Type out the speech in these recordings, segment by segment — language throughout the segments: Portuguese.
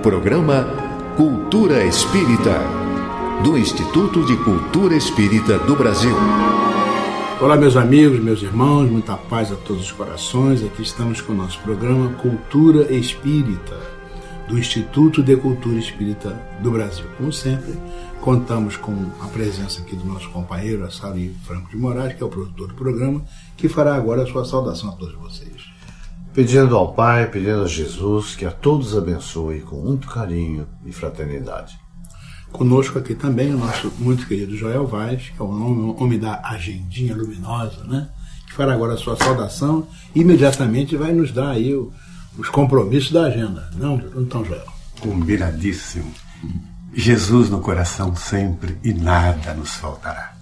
programa Cultura Espírita, do Instituto de Cultura Espírita do Brasil. Olá, meus amigos, meus irmãos, muita paz a todos os corações. Aqui estamos com o nosso programa Cultura Espírita, do Instituto de Cultura Espírita do Brasil. Como sempre, contamos com a presença aqui do nosso companheiro, Assari Franco de Moraes, que é o produtor do programa, que fará agora a sua saudação a todos vocês. Pedindo ao Pai, pedindo a Jesus que a todos abençoe com muito carinho e fraternidade. Conosco aqui também o nosso muito querido Joel Vaz, que é o homem da agendinha luminosa, né? Que fará agora a sua saudação e imediatamente vai nos dar aí os compromissos da agenda. Não, então, Joel? Combinadíssimo. Jesus no coração sempre e nada nos faltará.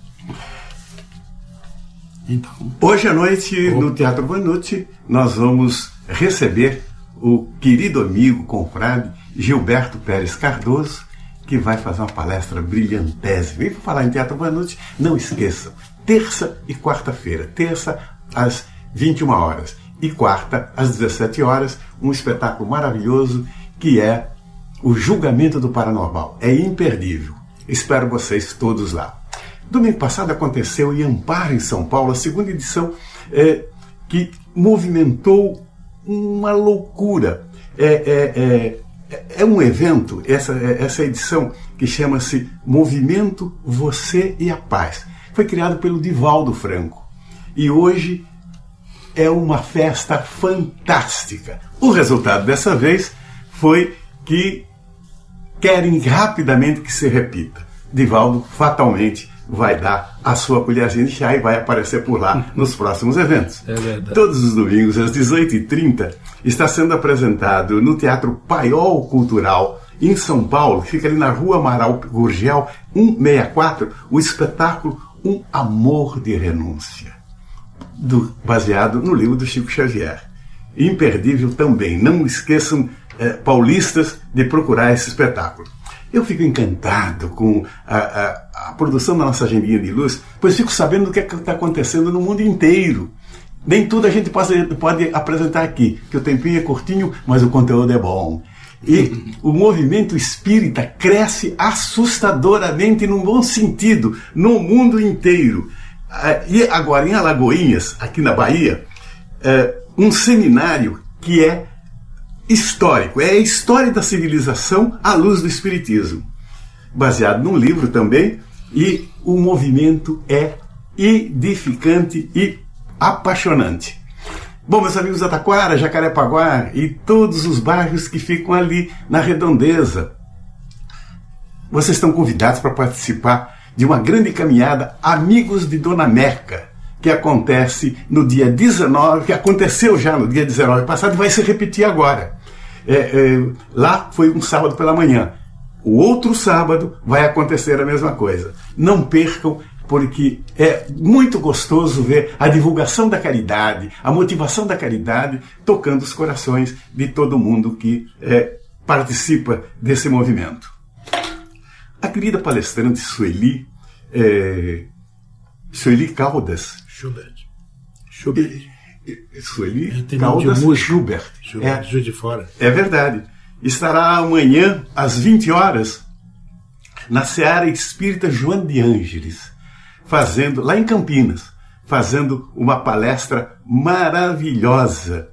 Então, hoje à noite, no Teatro Vanucci, nós vamos receber o querido amigo, confrade Gilberto Pérez Cardoso, que vai fazer uma palestra brilhantésima. E para falar em Teatro Vanucci, não esqueçam, terça e quarta-feira. Terça às 21 horas e quarta às 17 horas, um espetáculo maravilhoso que é O Julgamento do Paranormal. É imperdível. Espero vocês todos lá. Domingo passado aconteceu em Amparo, em São Paulo, a segunda edição que movimentou uma loucura. É um evento, essa edição, que chama-se Movimento Você e a Paz. Foi criado pelo Divaldo Franco. E hoje é uma festa fantástica. O resultado dessa vez foi que querem rapidamente que se repita. Divaldo fatalmente vai dar a sua colherzinha de chá e vai aparecer por lá nos próximos eventos. É verdade. Todos os domingos, às 18h30, está sendo apresentado no Teatro Paiol Cultural, em São Paulo, que fica ali na Rua Amaral Gurgel 164, o espetáculo Um Amor de Renúncia, baseado no livro do Chico Xavier. Imperdível também. Não esqueçam, paulistas, de procurar esse espetáculo. Eu fico encantado com a produção da nossa agendinha de luz, pois fico sabendo do que está acontecendo no mundo inteiro. Nem tudo a gente pode apresentar aqui, que o tempinho é curtinho, mas o conteúdo é bom. E o movimento espírita cresce assustadoramente, num bom sentido, no mundo inteiro. E agora, em Alagoinhas, aqui na Bahia, um seminário que é histórico, é a história da civilização à luz do Espiritismo, baseado num livro também, e o movimento é edificante e apaixonante. Bom, meus amigos da Taquara, Jacarepaguá e todos os bairros que ficam ali na redondeza, vocês estão convidados para participar de uma grande caminhada Amigos de Dona Meca, que acontece no dia 19, que aconteceu já no dia 19 passado e vai se repetir agora. Lá foi um sábado pela manhã. O outro sábado vai acontecer a mesma coisa. Não percam, porque é muito gostoso ver a divulgação da caridade, a motivação da caridade tocando os corações de todo mundo que participa desse movimento. A querida palestrante Sueli Caldas, Sueli Caldas Schubert. Juiz de Fora. É verdade. Estará amanhã, às 20 horas, na Seara Espírita Joana de Ângeles, lá em Campinas, fazendo uma palestra maravilhosa.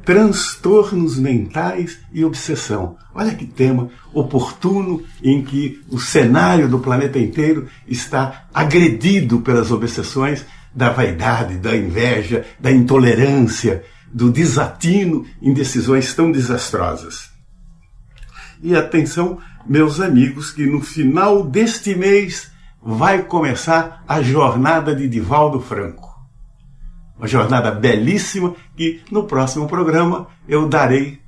Transtornos mentais e obsessão. Olha que tema oportuno, em que o cenário do planeta inteiro está agredido pelas obsessões da vaidade, da inveja, da intolerância, do desatino em decisões tão desastrosas. E atenção, meus amigos, que no final deste mês vai começar a jornada de Divaldo Franco. Uma jornada belíssima que no próximo programa eu darei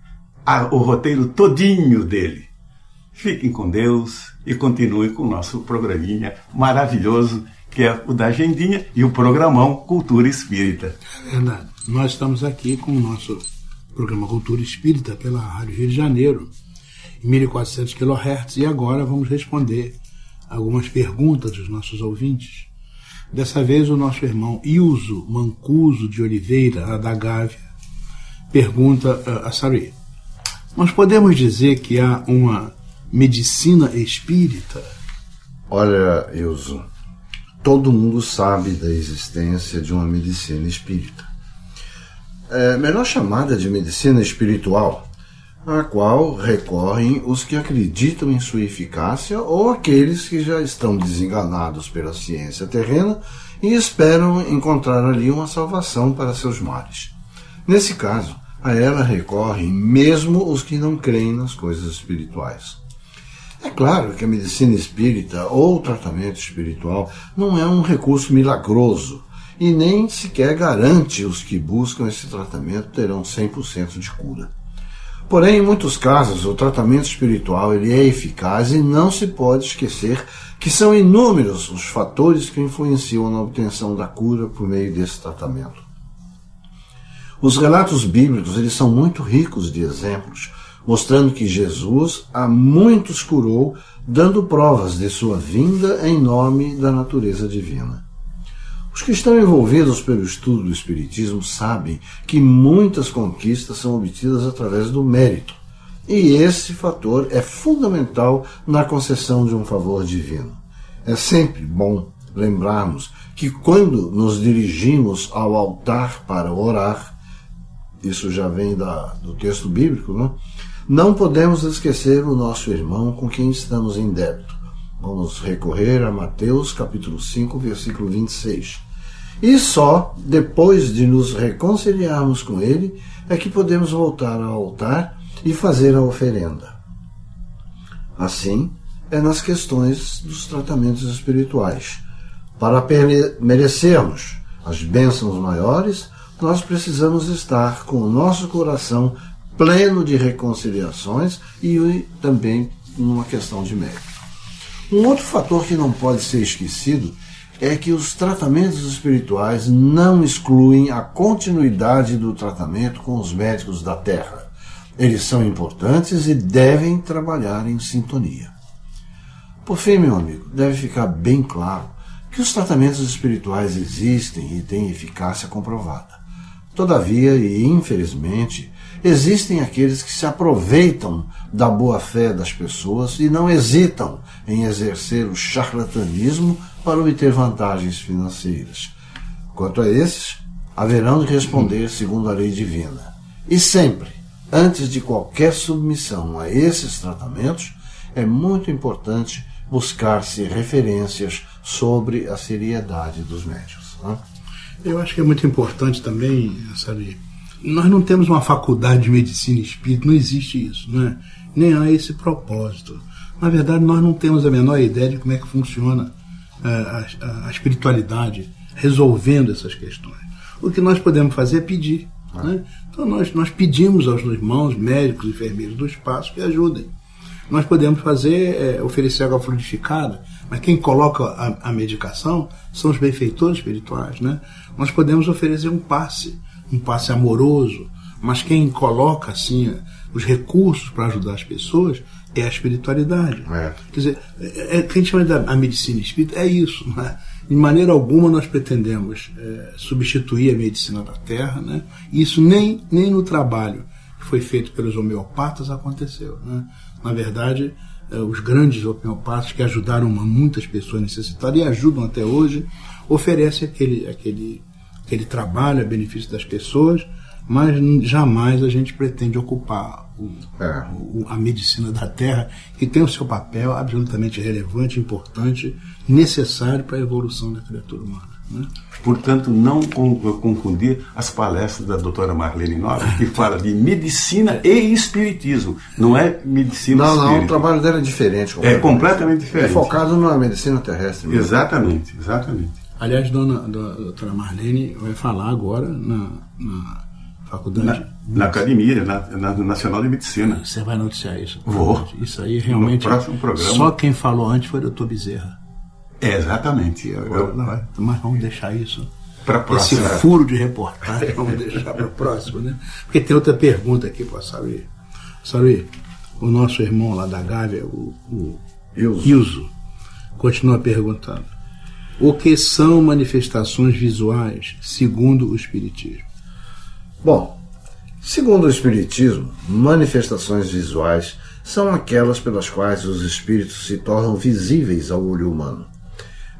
o roteiro todinho dele. Fiquem com Deus e continuem com o nosso programinha maravilhoso, que é o da Agendinha e o programão Cultura Espírita. É verdade. Nós estamos aqui com o nosso programa Cultura Espírita pela Rádio Rio de Janeiro, em 1400 kHz, e agora vamos responder algumas perguntas dos nossos ouvintes. Dessa vez o nosso irmão Ilso Mancuso de Oliveira, da Gávea, pergunta a Sari: Nós podemos dizer que há uma medicina espírita? Olha, Ilso, todo mundo sabe da existência de uma medicina espírita. É melhor chamada de medicina espiritual, a qual recorrem os que acreditam em sua eficácia ou aqueles que já estão desenganados pela ciência terrena e esperam encontrar ali uma salvação para seus males. Nesse caso, a ela recorrem mesmo os que não creem nas coisas espirituais. É claro que a medicina espírita ou o tratamento espiritual não é um recurso milagroso e nem sequer garante os que buscam esse tratamento terão 100% de cura. Porém, em muitos casos, o tratamento espiritual ele é eficaz e não se pode esquecer que são inúmeros os fatores que influenciam na obtenção da cura por meio desse tratamento. Os relatos bíblicos eles são muito ricos de exemplos, mostrando que Jesus a muitos curou, dando provas de sua vinda em nome da natureza divina. Os que estão envolvidos pelo estudo do Espiritismo sabem que muitas conquistas são obtidas através do mérito, e esse fator é fundamental na concessão de um favor divino. É sempre bom lembrarmos que quando nos dirigimos ao altar para orar, isso já vem do texto bíblico, não podemos esquecer o nosso irmão com quem estamos em débito. Vamos recorrer a Mateus capítulo 5, versículo 26. E só depois de nos reconciliarmos com ele é que podemos voltar ao altar e fazer a oferenda. Assim, é nas questões dos tratamentos espirituais. Para merecermos as bênçãos maiores, nós precisamos estar com o nosso coração pleno de reconciliações e também numa questão de mérito. Um outro fator que não pode ser esquecido é que os tratamentos espirituais não excluem a continuidade do tratamento com os médicos da Terra. Eles são importantes e devem trabalhar em sintonia. Por fim, meu amigo, deve ficar bem claro que os tratamentos espirituais existem e têm eficácia comprovada. Todavia, e infelizmente, existem aqueles que se aproveitam da boa-fé das pessoas e não hesitam em exercer o charlatanismo para obter vantagens financeiras. Quanto a esses, haverão de responder segundo a lei divina. E sempre, antes de qualquer submissão a esses tratamentos, é muito importante buscar-se referências sobre a seriedade dos médiuns. Eu acho que é muito importante também, sabe, nós não temos uma faculdade de medicina espírita, não existe isso, né? Nem há esse propósito. Na verdade, nós não temos a menor ideia de como é que funciona a espiritualidade resolvendo essas questões. O que nós podemos fazer é pedir. Né? Então nós pedimos aos irmãos, médicos, enfermeiros do espaço que ajudem. Nós podemos oferecer água fluidificada, mas quem coloca a medicação são os benfeitores espirituais. Né? Nós podemos oferecer um passe amoroso, mas quem coloca assim os recursos para ajudar as pessoas é a espiritualidade. Quer dizer, o que a gente chama da medicina espírita é isso. Né? De maneira alguma nós pretendemos substituir a medicina da Terra, né? Isso nem no trabalho que foi feito pelos homeopatas aconteceu. Né? Na verdade, os grandes homeopatas que ajudaram muitas pessoas necessitadas e ajudam até hoje, oferecem aquele trabalho a benefício das pessoas, mas jamais a gente pretende ocupar a medicina da Terra, que tem o seu papel absolutamente relevante, importante, necessário para a evolução da criatura humana. Né? Portanto, não confundir as palestras da doutora Marlene Nobre, que fala de medicina e espiritismo, não é medicina espírita. Não, o trabalho dela é diferente. É completamente diferente. É focado na medicina terrestre. Mesmo. Exatamente. Aliás, a doutora Marlene vai falar agora na faculdade. Na academia, na Nacional de Medicina. Você vai noticiar isso? Vou. Isso aí realmente. No próximo programa. Só quem falou antes foi o doutor Bezerra. Exatamente. Mas vamos deixar isso para a próxima. Esse furo de reportagem vamos deixar para o próximo, né? Porque tem outra pergunta aqui para saber. Sabe, o nosso irmão lá da Gávea, o Ilso, continua perguntando: o que são manifestações visuais segundo o Espiritismo? Bom, Segundo o Espiritismo, manifestações visuais são aquelas pelas quais os espíritos se tornam visíveis ao olho humano.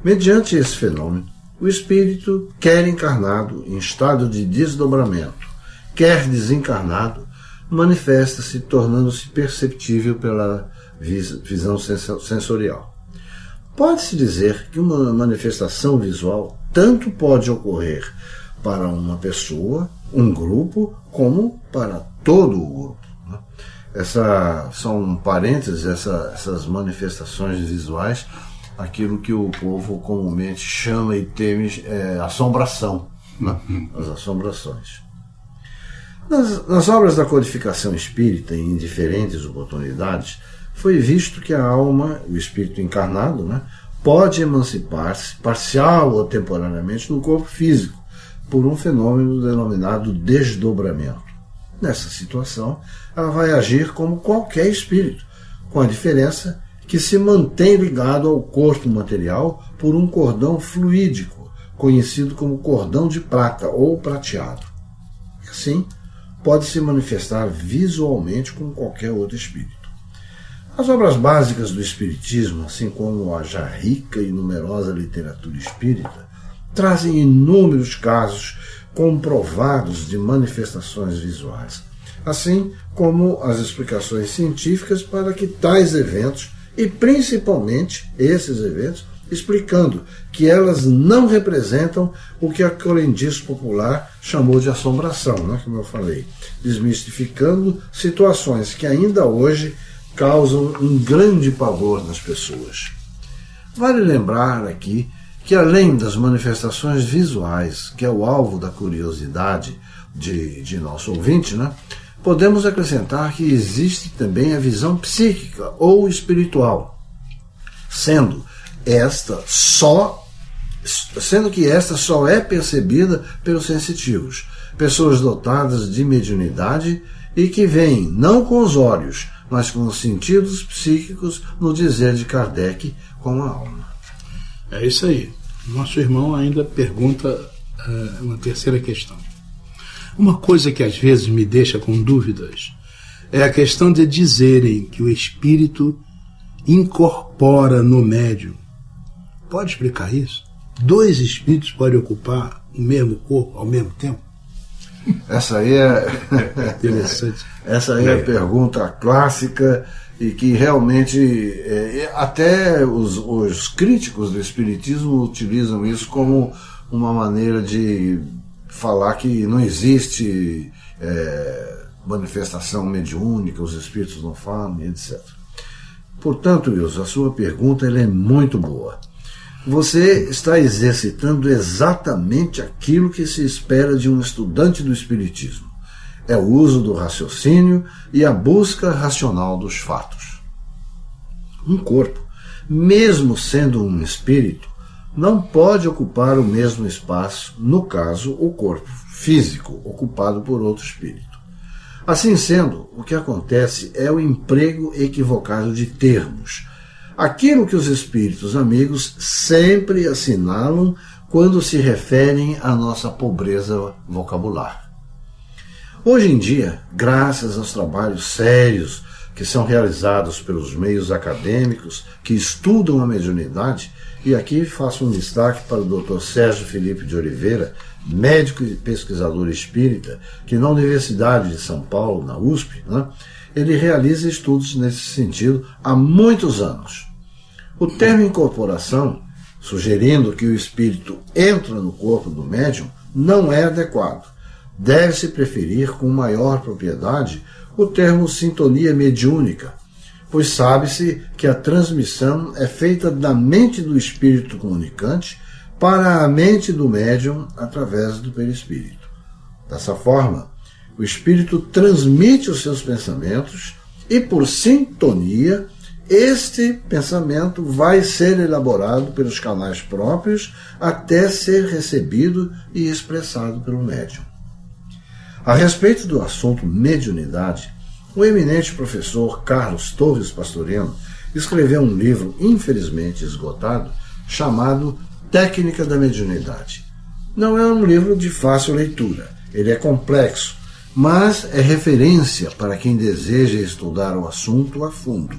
Mediante esse fenômeno, o espírito, quer encarnado em estado de desdobramento, quer desencarnado, manifesta-se tornando-se perceptível pela visão sensorial. Pode-se dizer que uma manifestação visual tanto pode ocorrer para uma pessoa, um grupo, como para todo o grupo. São parênteses, essas manifestações visuais, aquilo que o povo comumente chama e teme assombração, as assombrações. Nas obras da codificação espírita, em diferentes oportunidades, foi visto que a alma, o espírito encarnado, pode emancipar-se, parcial ou temporariamente, no corpo físico, por um fenômeno denominado desdobramento. Nessa situação, ela vai agir como qualquer espírito, com a diferença que se mantém ligado ao corpo material por um cordão fluídico, conhecido como cordão de prata ou prateado. Assim, pode se manifestar visualmente como qualquer outro espírito. As obras básicas do Espiritismo, assim como a já rica e numerosa literatura espírita, trazem inúmeros casos comprovados de manifestações visuais, assim como as explicações científicas para que tais eventos, e principalmente esses eventos, explicando que elas não representam o que a crendice popular chamou de assombração, como eu falei, desmistificando situações que ainda hoje causam um grande pavor nas pessoas. Vale lembrar aqui que, além das manifestações visuais, que é o alvo da curiosidade de nosso ouvinte, podemos acrescentar que existe também a visão psíquica ou espiritual, sendo que esta só é percebida pelos sensitivos, pessoas dotadas de mediunidade e que veem não com os olhos, mas com os sentidos psíquicos, no dizer de Kardec, com a alma. É isso aí. Nosso irmão ainda pergunta uma terceira questão. Uma coisa que às vezes me deixa com dúvidas é a questão de dizerem que o espírito incorpora no médium. Pode explicar isso? 2 espíritos podem ocupar o mesmo corpo ao mesmo tempo? Essa aí é interessante. Essa aí é a pergunta clássica e que realmente até os críticos do espiritismo utilizam isso como uma maneira de falar que não existe manifestação mediúnica, os espíritos não falam, etc. Portanto, Wilson, a sua pergunta é muito boa. Você está exercitando exatamente aquilo que se espera de um estudante do espiritismo. É o uso do raciocínio e a busca racional dos fatos. Um corpo, mesmo sendo um espírito, não pode ocupar o mesmo espaço, no caso, o corpo físico, ocupado por outro espírito. Assim sendo, o que acontece é o emprego equivocado de termos, aquilo que os espíritos amigos sempre assinalam quando se referem à nossa pobreza vocabular. Hoje em dia, graças aos trabalhos sérios que são realizados pelos meios acadêmicos que estudam a mediunidade, e aqui faço um destaque para o Dr. Sérgio Felipe de Oliveira, médico e pesquisador espírita, que na Universidade de São Paulo, na USP, ele realiza estudos nesse sentido há muitos anos. O termo incorporação, sugerindo que o espírito entra no corpo do médium, não é adequado. Deve-se preferir com maior propriedade o termo sintonia mediúnica, pois sabe-se que a transmissão é feita da mente do espírito comunicante para a mente do médium através do perispírito. Dessa forma, o espírito transmite os seus pensamentos e, por sintonia, este pensamento vai ser elaborado pelos canais próprios até ser recebido e expressado pelo médium. A respeito do assunto mediunidade, o eminente professor Carlos Torres Pastorino escreveu um livro, infelizmente esgotado, chamado Técnica da Mediunidade. Não é um livro de fácil leitura, ele é complexo mas é referência para quem deseja estudar o assunto a fundo.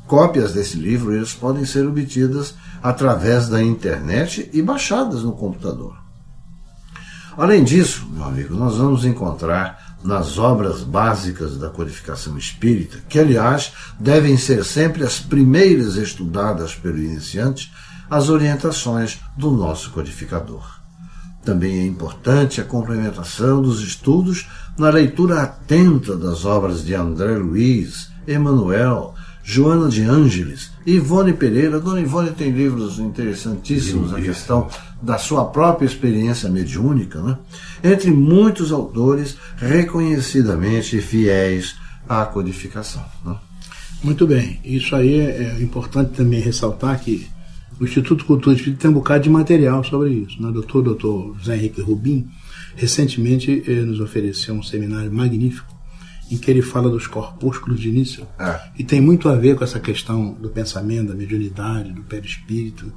Cópias desse livro eles podem ser obtidas através da internet e baixadas no computador. Além disso, meu amigo, nós vamos encontrar nas obras básicas da codificação espírita, que aliás devem ser sempre as primeiras estudadas pelo iniciante, as orientações do nosso codificador. Também é importante a complementação dos estudos na leitura atenta das obras de André Luiz, Emmanuel, Joana de Ângeles, Ivone Pereira. Dona Ivone tem livros interessantíssimos na questão da sua própria experiência mediúnica, né? Entre muitos autores reconhecidamente fiéis à codificação. Né? Muito bem, isso aí é importante também ressaltar que o Instituto Cultura Espírita tem um bocado de material sobre isso. Né? O doutor José Henrique Rubim recentemente nos ofereceu um seminário magnífico em que ele fala dos corpúsculos de início, e tem muito a ver com essa questão do pensamento, da mediunidade, do perispírito.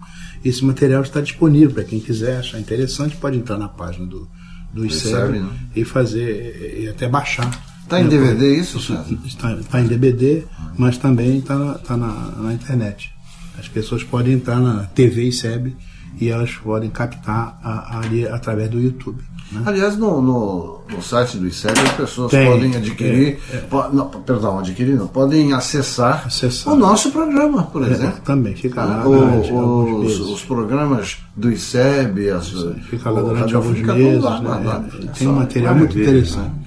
Esse material está disponível para quem quiser, achar interessante, pode entrar na página do ICEB, né? E fazer, e até baixar. Está em DVD isso, César? Está em DVD, mas também está na internet. As pessoas podem entrar na TV ICEB e elas podem captar ali através do YouTube. Né? Aliás, no site do ICEB as pessoas podem adquirir, podem acessar o nosso programa, por exemplo. Também, fica lá os programas do ICEB, fica lá durante alguns meses. Tem um material muito interessante.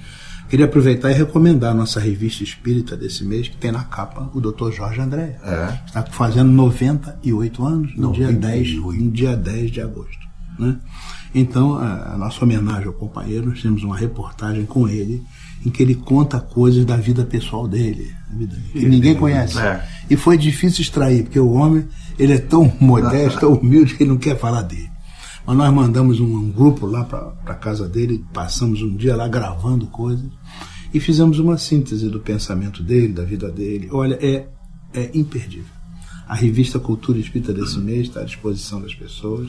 Queria aproveitar e recomendar a nossa revista espírita desse mês, que tem na capa o Dr. Jorge André. Está fazendo 98 anos, no dia 10 de agosto. Né? Então, a nossa homenagem ao companheiro, nós temos uma reportagem com ele, em que ele conta coisas da vida pessoal dele, que ninguém conhece. E foi difícil extrair, porque o homem ele é tão modesto, tão humilde, que ele não quer falar dele. Mas nós mandamos um grupo lá para a casa dele, passamos um dia lá gravando coisas e fizemos uma síntese do pensamento dele, da vida dele. Olha, é imperdível. A revista Cultura Espírita desse mês está à disposição das pessoas.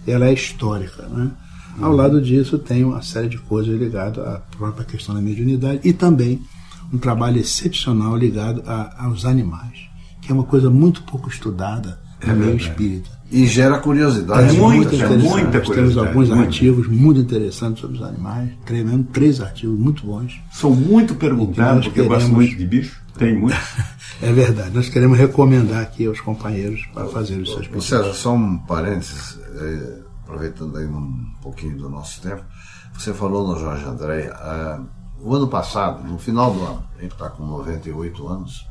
Ela é histórica, né? Ao lado disso tem uma série de coisas ligadas à própria questão da mediunidade e também um trabalho excepcional ligado aos animais, que é uma coisa muito pouco estudada no meio espírita. E gera curiosidade. Muita curiosidade. Temos alguns artigos muito interessantes sobre os animais, mesmo 3 artigos muito bons. Sou muito perguntado, porque eu gosto muito de bicho. Tem muito. É verdade. Nós queremos recomendar aqui aos companheiros para fazer os seus pesquisas. César, só um parênteses, aproveitando aí um pouquinho do nosso tempo. Você falou no Jorge André, o ano passado, no final do ano, ele está com 98 anos,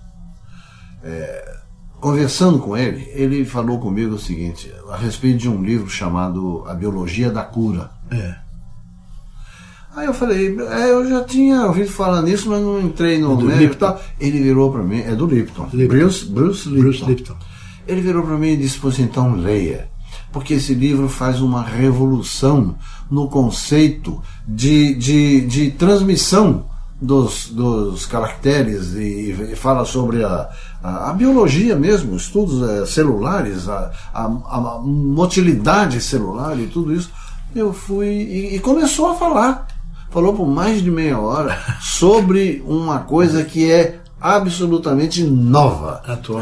conversando com ele, ele falou comigo o seguinte, a respeito de um livro chamado A Biologia da Cura. Aí eu falei, eu já tinha ouvido falar nisso, mas não entrei no mérito e tal. Ele virou para mim, é do Lipton. Bruce Lipton. Ele virou para mim e disse, pois então leia, porque esse livro faz uma revolução no conceito de transmissão dos caracteres e fala sobre a biologia mesmo, estudos celulares, a motilidade celular e tudo isso. Eu fui e começou a falar. Falou por mais de meia hora sobre uma coisa que é absolutamente nova,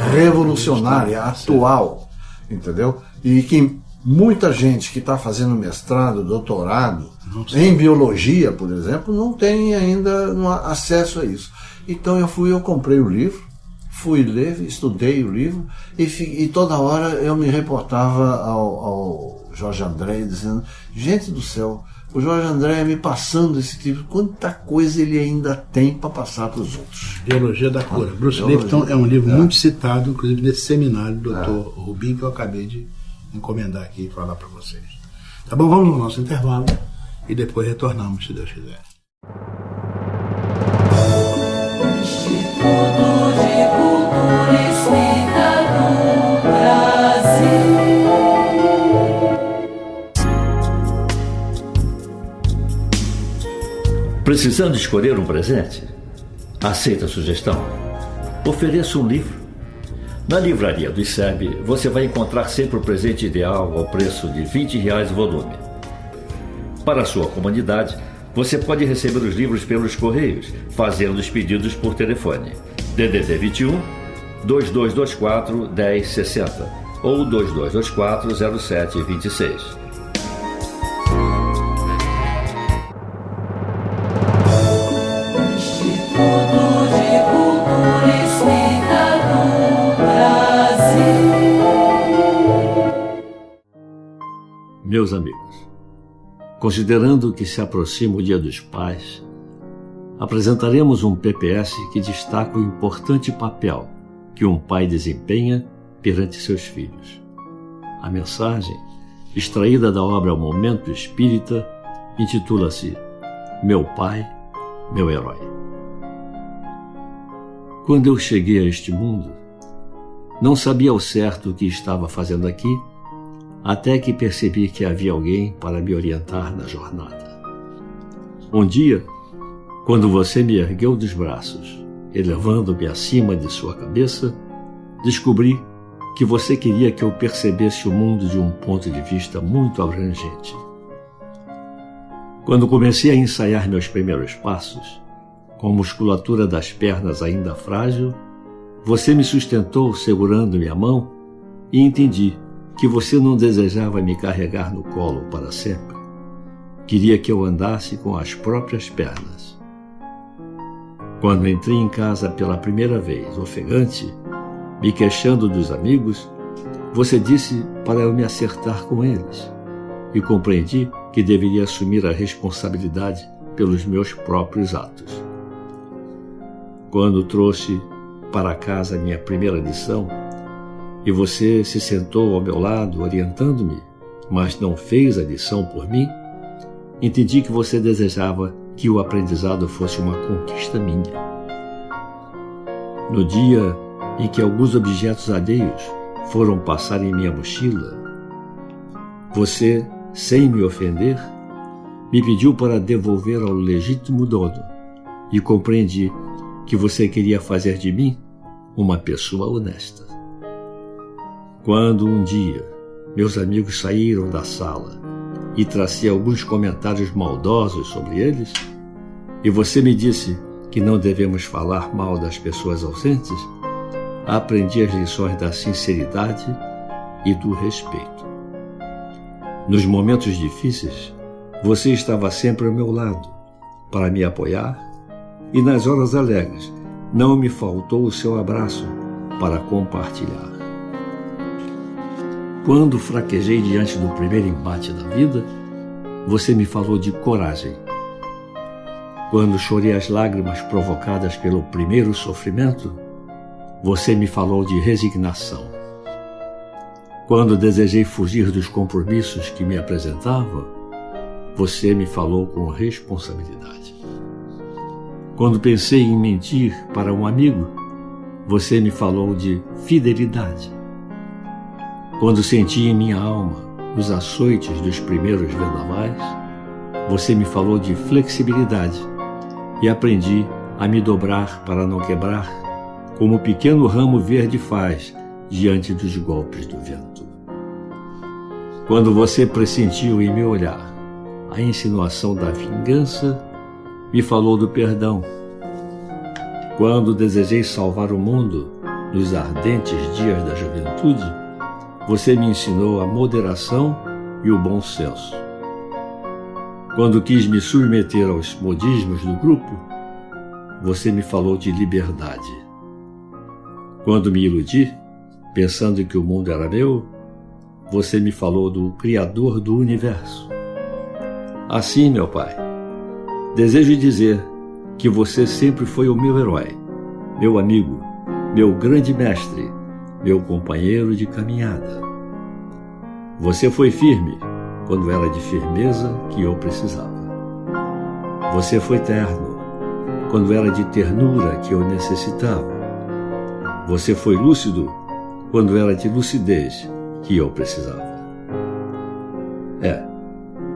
revolucionária, atual, entendeu? E que muita gente que está fazendo mestrado, doutorado em biologia, por exemplo, não tem ainda acesso a isso. Então eu comprei o livro, fui ler, estudei o livro e toda hora eu me reportava ao Jorge André dizendo, gente do céu, o Jorge André me passando esse tipo, quanta coisa ele ainda tem para passar para os outros. Biologia da Cura. Bruce Lipton é um livro muito citado, inclusive nesse seminário do Dr. Rubim, que eu acabei de encomendar aqui e falar para vocês. Tá bom, vamos no nosso intervalo e depois retornamos, se Deus quiser. Instituto de Cultura Espírita do Brasil. Precisando escolher um presente? Aceita a sugestão? Ofereça um livro. Na livraria do ICEB, você vai encontrar sempre o presente ideal ao preço de R$20 o volume. Para a sua comunidade, Você pode receber os livros pelos correios, fazendo os pedidos por telefone. DDD 21 2224 1060 ou 2224 0726. Meus amigos, considerando que se aproxima o Dia dos Pais, apresentaremos um PPS que destaca o importante papel que um pai desempenha perante seus filhos. A mensagem, extraída da obra Momento Espírita, intitula-se Meu Pai, Meu Herói. Quando eu cheguei a este mundo, não sabia ao certo o que estava fazendo aqui, até que percebi que havia alguém para me orientar na jornada. Um dia, quando você me ergueu dos braços, elevando-me acima de sua cabeça, descobri que você queria que eu percebesse o mundo de um ponto de vista muito abrangente. Quando comecei a ensaiar meus primeiros passos, com a musculatura das pernas ainda frágil, você me sustentou segurando-me a mão e entendi que você não desejava me carregar no colo para sempre. Queria que eu andasse com as próprias pernas. Quando entrei em casa pela primeira vez, ofegante, me queixando dos amigos, você disse para eu me acertar com eles, e compreendi que deveria assumir a responsabilidade pelos meus próprios atos. Quando trouxe para casa minha primeira lição, e você se sentou ao meu lado orientando-me, mas não fez a lição por mim, entendi que você desejava que o aprendizado fosse uma conquista minha. No dia em que alguns objetos alheios foram passar em minha mochila, você, sem me ofender, me pediu para devolver ao legítimo dono e compreendi que você queria fazer de mim uma pessoa honesta. Quando um dia meus amigos saíram da sala e tracei alguns comentários maldosos sobre eles, e você me disse que não devemos falar mal das pessoas ausentes, aprendi as lições da sinceridade e do respeito. Nos momentos difíceis, você estava sempre ao meu lado para me apoiar, e nas horas alegres não me faltou o seu abraço para compartilhar. Quando fraquejei diante do primeiro embate da vida, você me falou de coragem. Quando chorei as lágrimas provocadas pelo primeiro sofrimento, você me falou de resignação. Quando desejei fugir dos compromissos que me apresentava, você me falou com responsabilidade. Quando pensei em mentir para um amigo, você me falou de fidelidade. Quando senti em minha alma os açoites dos primeiros vendavais, você me falou de flexibilidade e aprendi a me dobrar para não quebrar, como o pequeno ramo verde faz diante dos golpes do vento. Quando você pressentiu em meu olhar a insinuação da vingança, me falou do perdão. Quando desejei salvar o mundo nos ardentes dias da juventude, você me ensinou a moderação e o bom senso. Quando quis me submeter aos modismos do grupo, você me falou de liberdade. Quando me iludi, pensando que o mundo era meu, você me falou do Criador do Universo. Assim, meu Pai, desejo dizer que você sempre foi o meu herói, meu amigo, meu grande mestre, meu companheiro de caminhada. Você foi firme quando era de firmeza que eu precisava. Você foi terno quando era de ternura que eu necessitava. Você foi lúcido quando era de lucidez que eu precisava.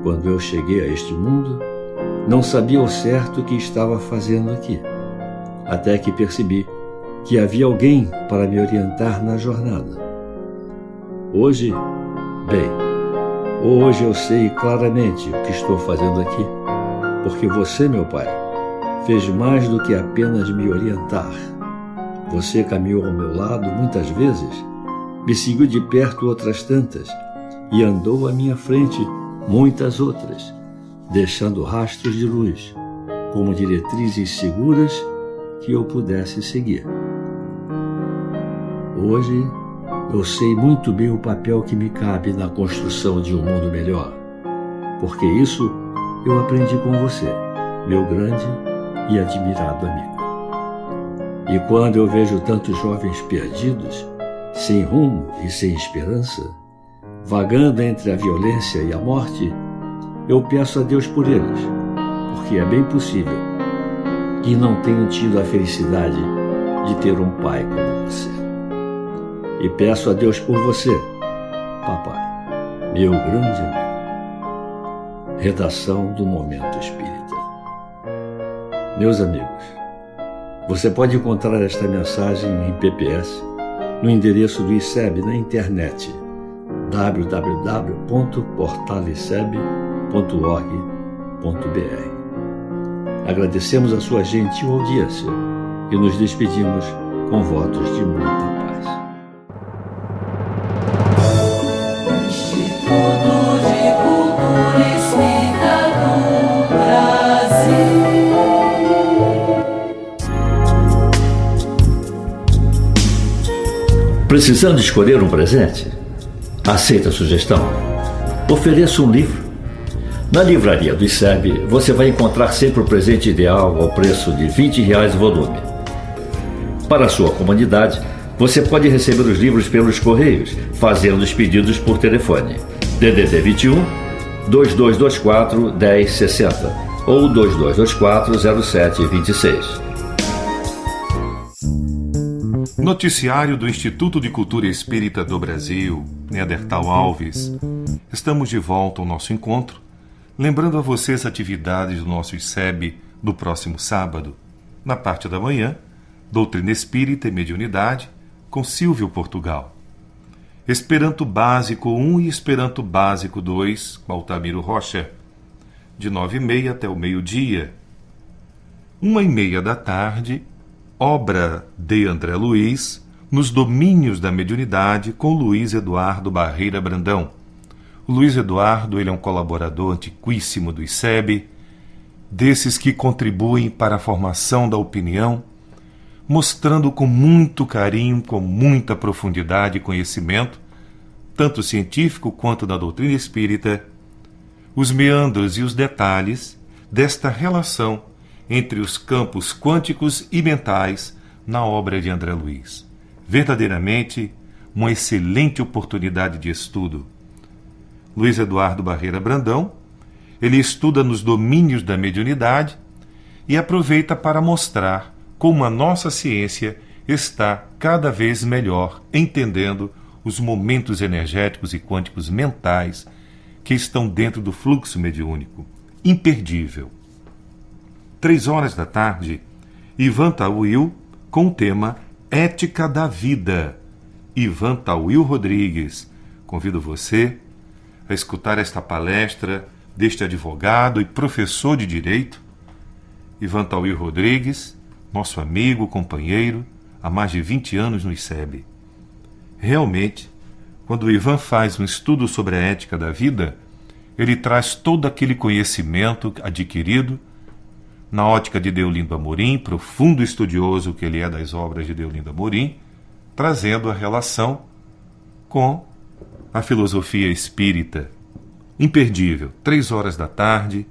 Quando eu cheguei a este mundo, não sabia ao certo o que estava fazendo aqui, até que percebi que havia alguém para me orientar na jornada. Hoje eu sei claramente o que estou fazendo aqui, porque você, meu Pai, fez mais do que apenas me orientar. Você caminhou ao meu lado muitas vezes, me seguiu de perto outras tantas e andou à minha frente muitas outras, deixando rastros de luz, como diretrizes seguras que eu pudesse seguir. Hoje, eu sei muito bem o papel que me cabe na construção de um mundo melhor, porque isso eu aprendi com você, meu grande e admirado amigo. E quando eu vejo tantos jovens perdidos, sem rumo e sem esperança, vagando entre a violência e a morte, eu peço a Deus por eles, porque é bem possível que não tenham tido a felicidade de ter um pai como você. E peço a Deus por você, papai, meu grande amigo. Redação do Momento Espírita. Meus amigos, você pode encontrar esta mensagem em PPS no endereço do ICEB na internet www.portaleceb.org.br. Agradecemos a sua gentil audiência e nos despedimos com votos de muita paz. Instituto de Cultura Espírita do Brasil. Precisando escolher um presente? Aceita a sugestão? Ofereça um livro. Na livraria do ICEB, você vai encontrar sempre o presente ideal ao preço de R$20 o volume. Para a sua comodidade, você pode receber os livros pelos correios, fazendo os pedidos por telefone. DDD 21 2224 1060 ou 2224 0726. Noticiário do Instituto de Cultura Espírita do Brasil, Neandertal Alves. Estamos de volta ao nosso encontro, lembrando a você as atividades do nosso ICEB do próximo sábado. Na parte da manhã, Doutrina Espírita e Mediunidade, com Silvio Portugal. Esperanto Básico 1 e Esperanto Básico 2, com Altamiro Rocha, de 9h30 até o meio-dia. 1h30 da tarde, obra de André Luiz, Nos Domínios da Mediunidade, com Luiz Eduardo Barreira Brandão. O Luiz Eduardo, ele é um colaborador antiquíssimo do ICEB, desses que contribuem para a formação da opinião, mostrando com muito carinho, com muita profundidade e conhecimento, tanto científico quanto da doutrina espírita, os meandros e os detalhes desta relação entre os campos quânticos e mentais na obra de André Luiz. Verdadeiramente, uma excelente oportunidade de estudo. Luiz Eduardo Barreira Brandão, ele estuda nos domínios da mediunidade e aproveita para mostrar como a nossa ciência está cada vez melhor entendendo os momentos energéticos e quânticos mentais que estão dentro do fluxo mediúnico. Imperdível. 3h da tarde, Ivan Tawil com o tema Ética da Vida. Ivan Tawil Rodrigues. Convido você a escutar esta palestra deste advogado e professor de Direito, Ivan Tawil Rodrigues, nosso amigo, companheiro, há mais de 20 anos no ICEB. Realmente, quando o Ivan faz um estudo sobre a ética da vida, ele traz todo aquele conhecimento adquirido na ótica de Deolindo Amorim, profundo estudioso que ele é das obras de Deolindo Amorim, trazendo a relação com a filosofia espírita. Imperdível. 3h da tarde,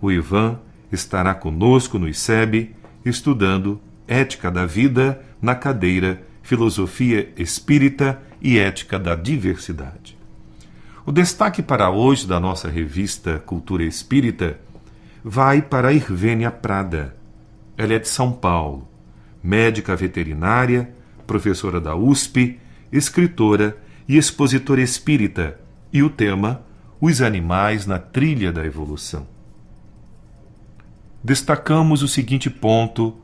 o Ivan estará conosco no ICEB, estudando Ética da Vida na cadeira Filosofia Espírita e Ética da Diversidade. O destaque para hoje da nossa revista Cultura Espírita vai para a Irvênia Prada. Ela é de São Paulo, médica veterinária, professora da USP, escritora e expositora espírita, e o tema Os Animais na Trilha da Evolução. Destacamos o seguinte ponto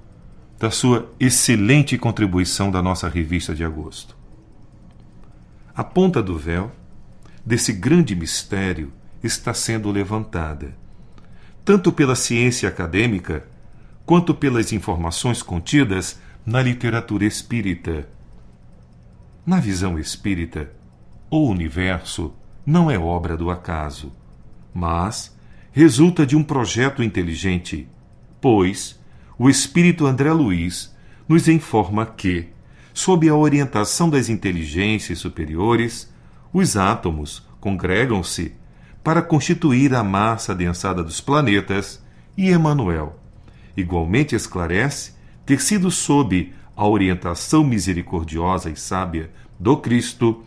da sua excelente contribuição da nossa revista de agosto. A ponta do véu desse grande mistério está sendo levantada. tanto pela ciência acadêmica, quanto pelas informações contidas na literatura espírita. Na visão espírita, o universo não é obra do acaso, mas resulta de um projeto inteligente, pois o espírito André Luiz nos informa que, sob a orientação das inteligências superiores, os átomos congregam-se para constituir a massa adensada dos planetas, e Emmanuel igualmente esclarece ter sido sob a orientação misericordiosa e sábia do Cristo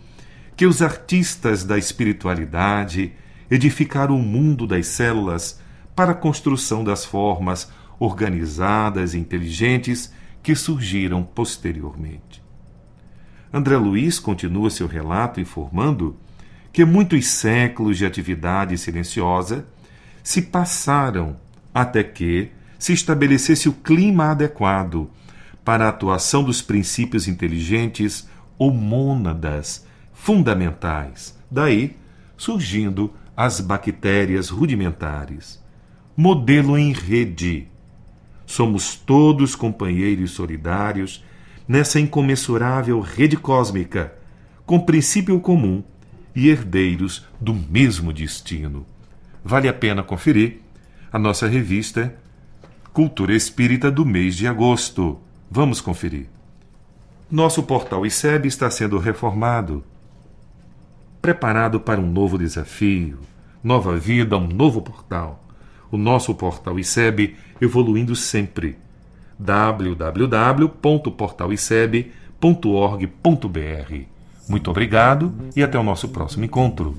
que os artistas da espiritualidade edificaram o mundo das células para a construção das formas organizadas e inteligentes que surgiram posteriormente. André Luiz continua seu relato informando que muitos séculos de atividade silenciosa se passaram até que se estabelecesse o clima adequado para a atuação dos princípios inteligentes ou mônadas fundamentais, daí surgindo as bactérias rudimentares. Modelo em rede. Somos todos companheiros solidários nessa incomensurável rede cósmica, com princípio comum e herdeiros do mesmo destino. Vale a pena conferir a nossa revista Cultura Espírita do mês de agosto. Vamos conferir. Nosso portal ICEB está sendo reformado, preparado para um novo desafio, nova vida, um novo portal. O nosso portal ICEB evoluindo sempre. www.portaliceb.org.br. Muito obrigado e até o nosso próximo encontro.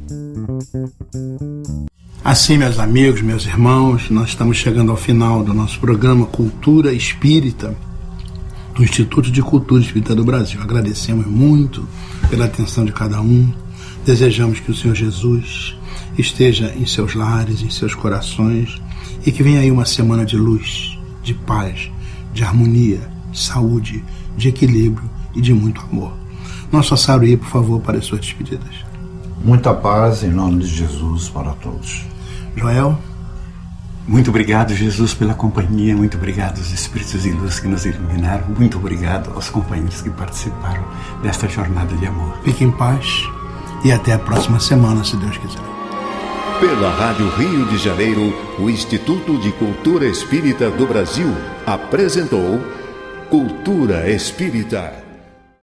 Assim, meus amigos, meus irmãos, nós estamos chegando ao final do nosso programa Cultura Espírita, do Instituto de Cultura Espírita do Brasil. Agradecemos muito pela atenção de cada um. Desejamos que o Senhor Jesus esteja em seus lares, em seus corações, e que venha aí uma semana de luz, de paz, de harmonia, de saúde, de equilíbrio e de muito amor. Nosso Assaro aí, por favor, para as suas despedidas. Muita paz em nome de Jesus para todos. Joel? Muito obrigado, Jesus, pela companhia. Muito obrigado aos Espíritos de Luz que nos iluminaram. Muito obrigado aos companheiros que participaram desta jornada de amor. Fique em paz e até a próxima semana, se Deus quiser. Pela Rádio Rio de Janeiro, o Instituto de Cultura Espírita do Brasil apresentou Cultura Espírita.